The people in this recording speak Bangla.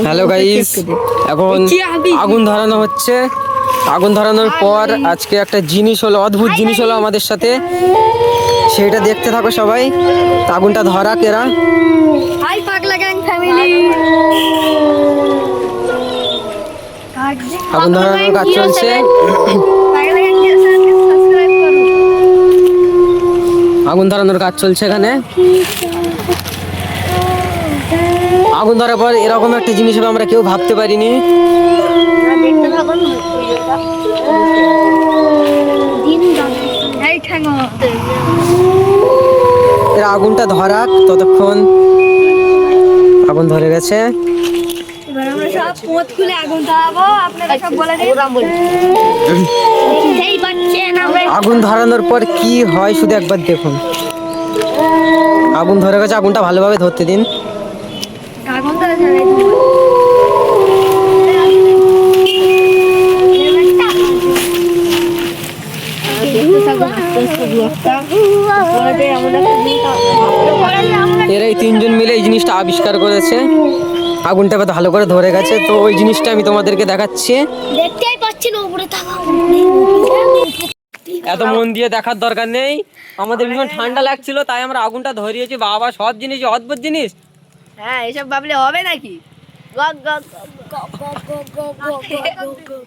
হ্যালো গাইস, এখন আগুন ধরানো হচ্ছে। আগুন ধরানোর পর আজকে একটা জিনিস হলো, অদ্ভুত জিনিস হলো আমাদের সাথে, সেটা দেখতে থাকো সবাই। আগুনটা ধরা কেরা। হাই পাগলা গ্যাং ফ্যামিলি, আগুন ধরানোর কাজ চলছে। পাগলা গ্যাং কে সাবস্ক্রাইব করো। আগুন ধরানোর কাজ চলছে এখানে। আগুন ধরার পর এরকম একটা জিনিস হবে আমরা কেউ ভাবতে পারিনি। দেখতে থাকুন ভিডিওটা। এই ঠ্যাঙো এরা আগুনটা ধরাক, ততক্ষণ আগুন ধরে গেছে। এবার আমরা সব পোত খুলে আগুন ধরাবো, আপনারা সব বলে দিন। এই বাচ্চা আমরা আগুন ধরানোর পর কি হয় শুধু একবার দেখুন। আগুন ধরে গেছে, আগুনটা ভালোভাবে ধরতে দিন। আগুন ধরে জ্বালাই দিই। এরা এই তিনজন মিলে এই জিনিসটা আবিষ্কার করেছে। আগুনটা এবার ভালো করে ধরে গেছে, তো ওই জিনিসটা আমি তোমাদেরকে দেখাচ্ছি। দেখতেই পাচ্ছি না, উপরে তাকাও। এত মন দিয়ে দেখার দরকার নেই, আমাদের ভীষণ ঠান্ডা লাগছিল তাই আমরা আগুনটা ধরিয়েছি। বাবা, সব জিনিস অদ্ভুত জিনিস। হ্যাঁ, এসব ভাবলে হবে নাকি? গগ গগ গগ গগ গগ গগ গগ গগ।